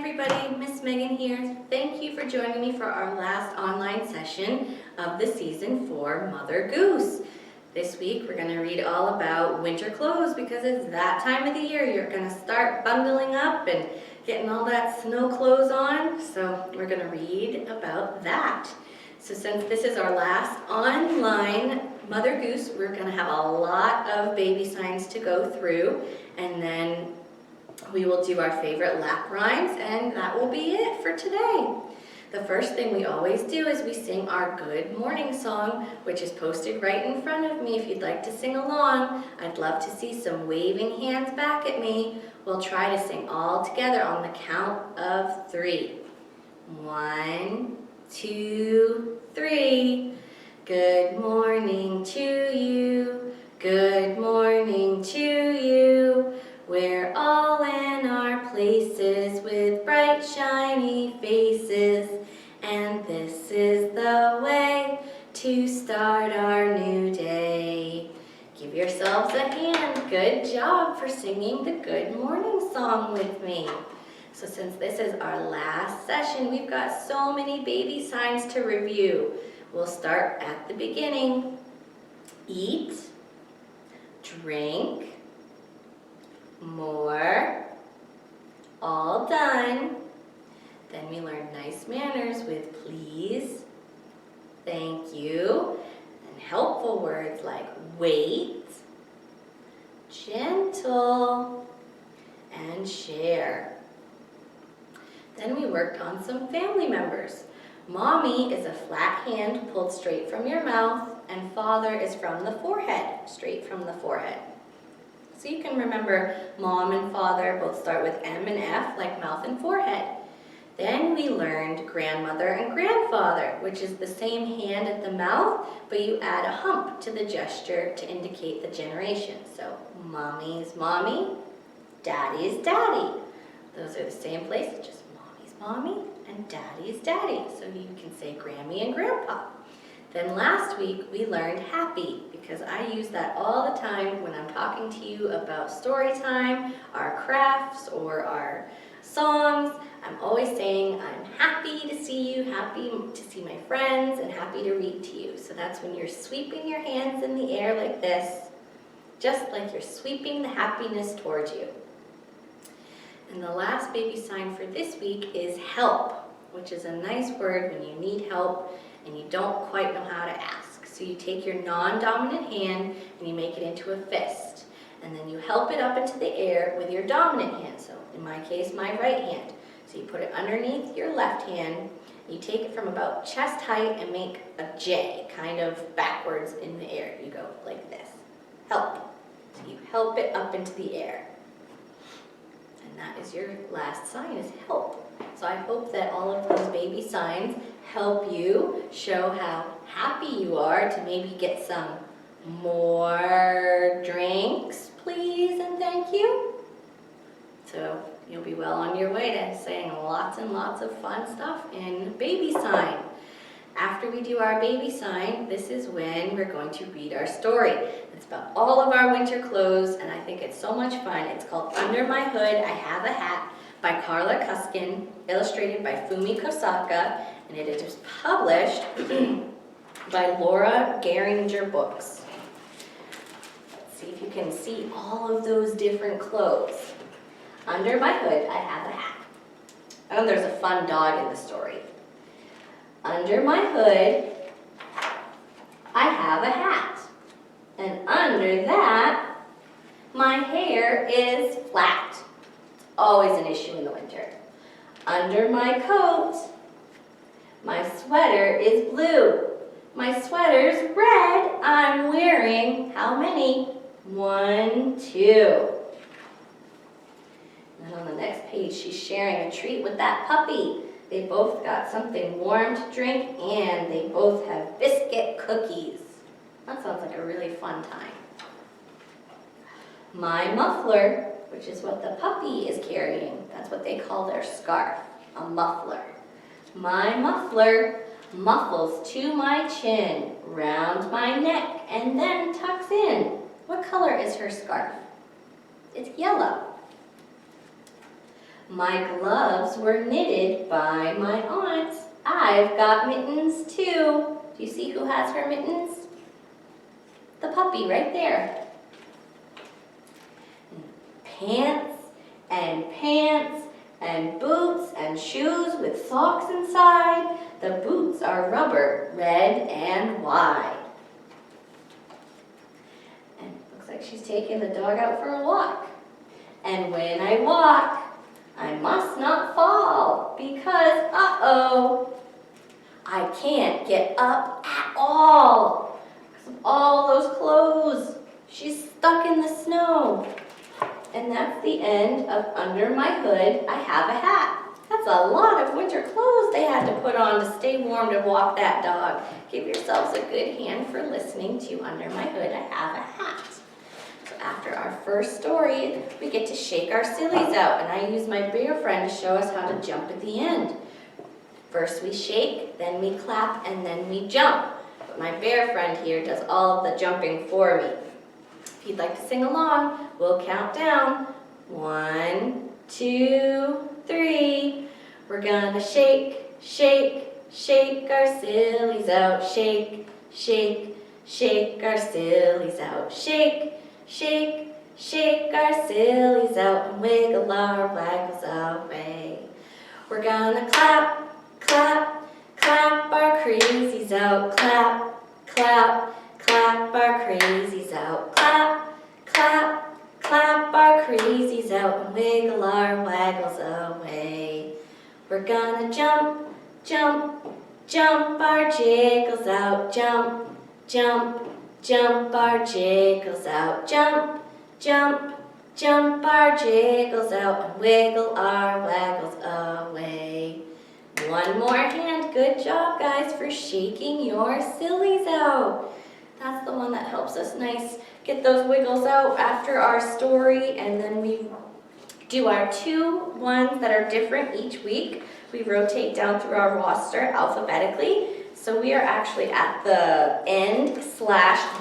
everybody, Miss Megan here. Thank you for joining me for our last online session of the season for Mother Goose. This week we're going to read all about winter clothes because it's that time of the year. You're going to start bundling up and getting all that snow clothes on. So we're going to read about that. So since this is our last online Mother Goose, we're going to have a lot of baby signs to go through, and then we will do our favorite lap rhymes, and that will be it for today. The first thing we always do is we sing our good morning song, which is posted right in front of me if you'd like to sing along. I'd love to see some waving hands back at me. We'll try to sing all together on the count of 3. 1, 2, 3. Good morning to you. Good morning to you. We're all in our places with bright shiny faces, and this is the way to start our new day. Give yourselves a hand. Good job for singing the good morning song with me. So since this is our last session, we've got so many baby signs to review. We'll start at the beginning. Eat, drink, more, all done. Then we learn nice manners with please, thank you, and helpful words like wait, gentle, and share. Then we worked on some family members. Mommy is a flat hand pulled straight from your mouth, and father is from the forehead, straight from the forehead. So you can remember mom and father both start with M and F, like mouth and forehead. Then we learned grandmother and grandfather, which is the same hand at the mouth, but you add a hump to the gesture to indicate the generation. So mommy's mommy, daddy's daddy. Those are the same place, just mommy's mommy and daddy's daddy. So you can say Grammy and grandpa. Then last week we learned happy, because I use that all the time when I'm talking to you about story time, our crafts, or our songs. I'm always saying I'm happy to see you, happy to see my friends, and happy to read to you. So that's when you're sweeping your hands in the air like this, just like you're sweeping the happiness towards you. And the last baby sign for this week is help, which is a nice word when you need help and you don't quite know how to ask. So you take your non-dominant hand and you make it into a fist. And then you help it up into the air with your dominant hand. So in my case, my right hand. So you put it underneath your left hand. You take it from about chest height and make a J, kind of backwards in the air. You go like this. Help. So you help it up into the air. And that is your last sign, is help. So I hope that all of those baby signs help you show how happy you are to maybe get some more drinks, please, and thank you. So you'll be well on your way to saying lots and lots of fun stuff in baby sign. After we do our baby sign, this is when we're going to read our story. It's about all of our winter clothes, and I think it's so much fun. It's called Under My Hood, I Have a Hat, by Karla Kuskin, illustrated by Fumi Kosaka, and it is published by Laura Geringer Books. Let's see if you can see all of those different clothes. Under my hood, I have a hat. Oh, there's a fun dog in the story. Under my hood, I have a hat. And under that, my hair is flat. Always an issue in the winter. Under my coat, my sweater is blue. My sweater's red. I'm wearing how many? 1, 2. And on the next page, she's sharing a treat with that puppy. They both got something warm to drink, and they both have biscuit cookies. That sounds like a really fun time. My muffler, which is what the puppy is carrying. That's what they call their scarf, a muffler. My muffler muffles to my chin, round my neck, and then tucks in. What color is her scarf? It's yellow. My gloves were knitted by my aunt. I've got mittens too. Do you see who has her mittens? The puppy right there. Pants and boots and shoes with socks inside. The boots are rubber, red and wide. And it looks like she's taking the dog out for a walk. And when I walk, I must not fall because, uh-oh, I can't get up at all because of all those clothes. She's stuck in the snow. And that's the end of Under My Hood, I Have a Hat. That's a lot of winter clothes they had to put on to stay warm to walk that dog. Give yourselves a good hand for listening to Under My Hood, I Have a Hat. So after our first story, we get to shake our sillies out, and I use my bear friend to show us how to jump at the end. First we shake, then we clap, and then we jump. But my bear friend here does all of the jumping for me. If you'd like to sing along, we'll count down. 1, 2, 3. We're gonna shake, shake, shake our sillies out. Shake, shake, shake our sillies out. Shake, shake, shake our sillies out and wiggle our waggles away. We're gonna clap, clap, clap our crazies out. Clap, clap, clap our crazies out. Clap, clap, clap our crazies out and wiggle our waggles away. We're gonna jump, jump, jump our jiggles out. Jump, jump, jump our jiggles out. Jump, jump, jump our jiggles out and wiggle our waggles away. One more hand. Good job, guys, for shaking your sillies out. That's the one that helps us get those wiggles out after our story, and then we do our 2 ones that are different each week. We rotate down through our roster alphabetically, so we are actually at the end /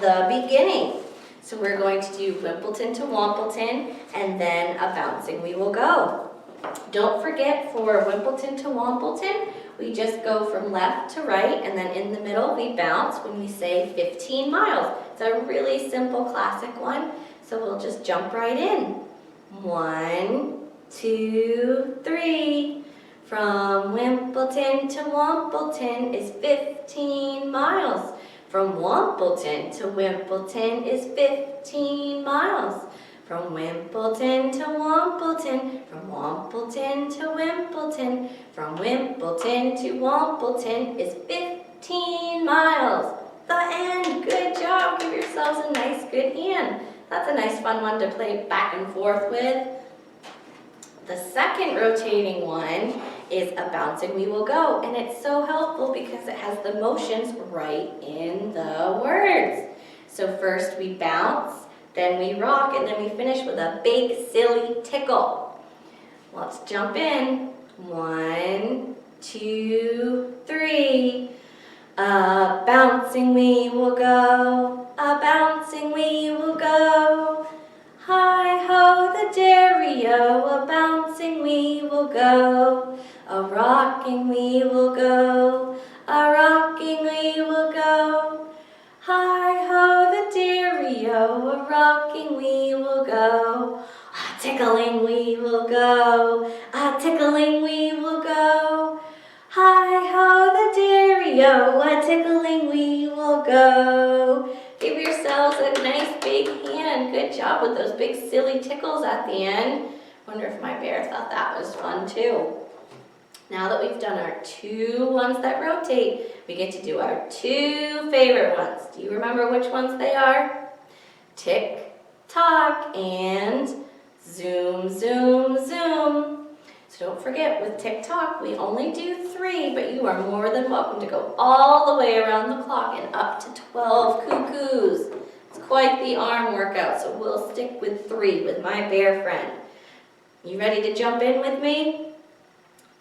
the beginning. So we're going to do Wimpleton to Wampleton, and then a bouncing we will go. Don't forget, for Wimpleton to Wampleton, we just go from left to right, and then in the middle we bounce when we say 15 miles. It's a really simple classic one, so we'll just jump right in. 1, 2, 3. From Wimpleton to Wampleton is 15 miles. From Wampleton to Wimpleton is 15 miles. From Wimpleton to Wampleton, from Wampleton to Wimpleton, from Wimpleton to Wampleton is 15 miles. The end. Good job. Give yourselves a nice good hand. That's a nice fun one to play back and forth with. The second rotating one is a bouncing we will go, and it's so helpful because it has the motions right in the words. So first we bounce, then we rock, and then we finish with a big silly tickle. Let's jump in. 1, 2, 3. A bouncing we will go, a bouncing we will go. Hi-ho the dairy-o, a bouncing we will go. A rocking we will go, a rocking we will go. Hi-ho the dairy-o, a rocking we will go. A tickling we will go, a tickling we will go. Hi-ho the dairy-o, a tickling we will go. Give yourselves a nice big hand. Good job with those big silly tickles at the end. Wonder if my bear thought that was fun too. Now that we've done our 2 ones that rotate, we get to do our 2 favorite ones. Do you remember which ones they are? Tick, tock, and zoom, zoom, zoom. So don't forget, with tick tock, we only do 3, but you are more than welcome to go all the way around the clock and up to 12 cuckoos. It's quite the arm workout, so we'll stick with 3 with my bear friend. You ready to jump in with me?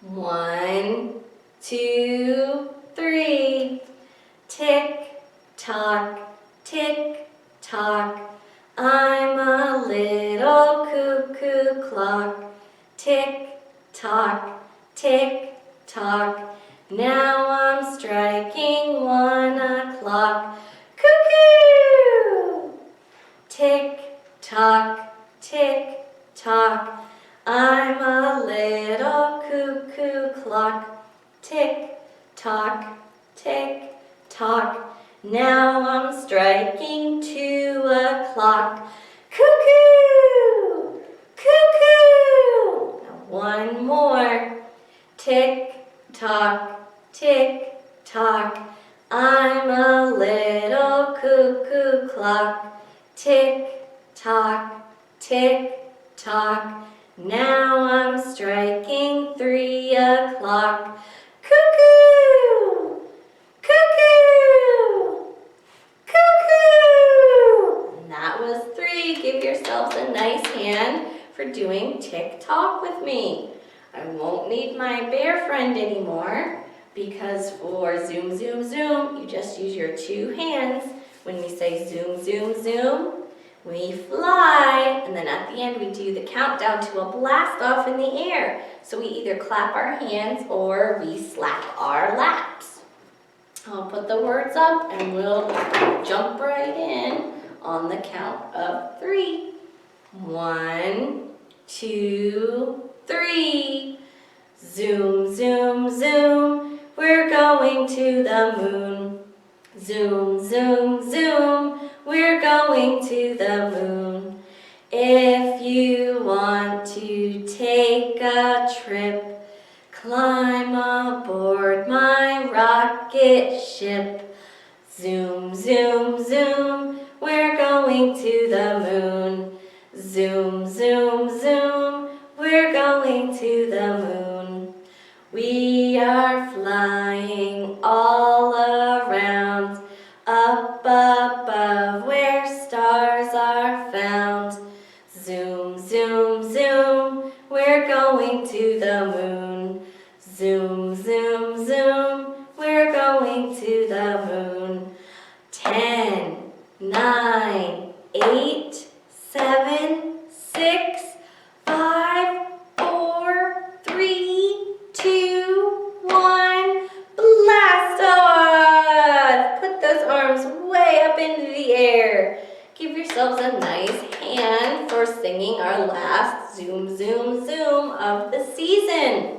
1, 2, 3. Tick tock, tick tock. I'm a little cuckoo clock. Tick tock, tick tock. Now I'm striking 1 o'clock. Cuckoo! Tick tock, tick tock. I'm a little cuckoo clock. Tick tock, tick tock. Now I'm striking 2 o'clock. Cuckoo! Cuckoo! Now one more. Tick tock, tick tock. I'm a little cuckoo clock. Tick tock, tick tock. Now I'm striking 3 o'clock. Cuckoo! Cuckoo! Cuckoo! And that was 3. Give yourselves a nice hand for doing tick-tock with me. I won't need my bear friend anymore because for zoom, zoom, zoom, you just use your 2 hands. When we say zoom, zoom, zoom, we fly, and then at the end we do the countdown to a blast off in the air. So we either clap our hands or we slap our laps. I'll put the words up and we'll jump right in on the count of 3. 1, 2, 3. Zoom, zoom, zoom, we're going to the moon. Zoom, zoom, zoom, we're going to the moon. If you want to take a trip, climb aboard my rocket ship. Zoom, zoom, zoom, we're going to the moon. Zoom, zoom, zoom, we're going to the moon. We are flying all around, up above where stars are found. Zoom, zoom, zoom, we're going to the moon. Zoom, zoom, zoom, we're going to the moon. 10, 9, 8, 7, 6, 5, 4, 3, 2, 1, blast off! Put those arms way up into the air. Give yourselves a nice hand for singing our last zoom, zoom, zoom of the season.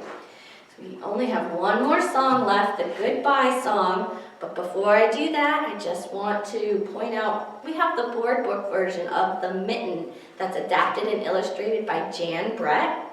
So we only have one more song left, the goodbye song. But before I do that, I just want to point out we have the board book version of The Mitten that's adapted and illustrated by Jan Brett.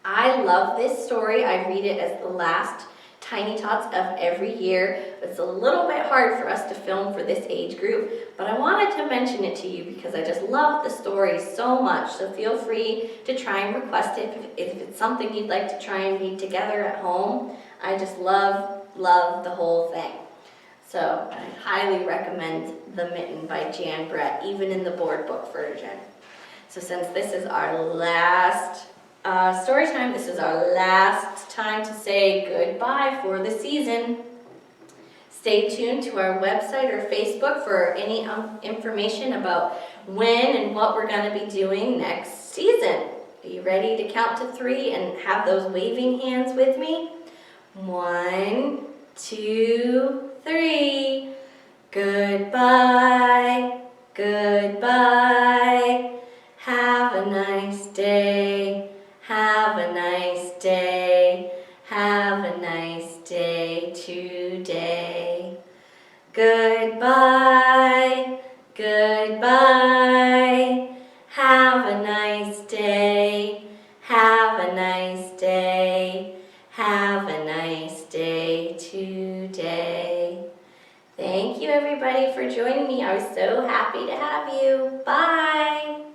I love this story. I read it as the last Tiny Tots of every year. It's a little bit hard for us to film for this age group, but I wanted to mention it to you because I just love the story so much. So feel free to try and request it if it's something you'd like to try and read together at home. I just love the whole thing. So I highly recommend The Mitten by Jan Brett, even in the board book version. So since this is our last story time, this is our last time to say goodbye for the season. Stay tuned to our website or Facebook for any information about when and what we're going to be doing next season. Are you ready to count to 3 and have those waving hands with me? 1, 2, 3. Goodbye, goodbye. Have a nice day. Have a nice day. Have a nice day today. Goodbye, goodbye. Have a nice day. Have a nice day. Have a nice day today. Thank you everybody for joining me. I was so happy to have you. Bye.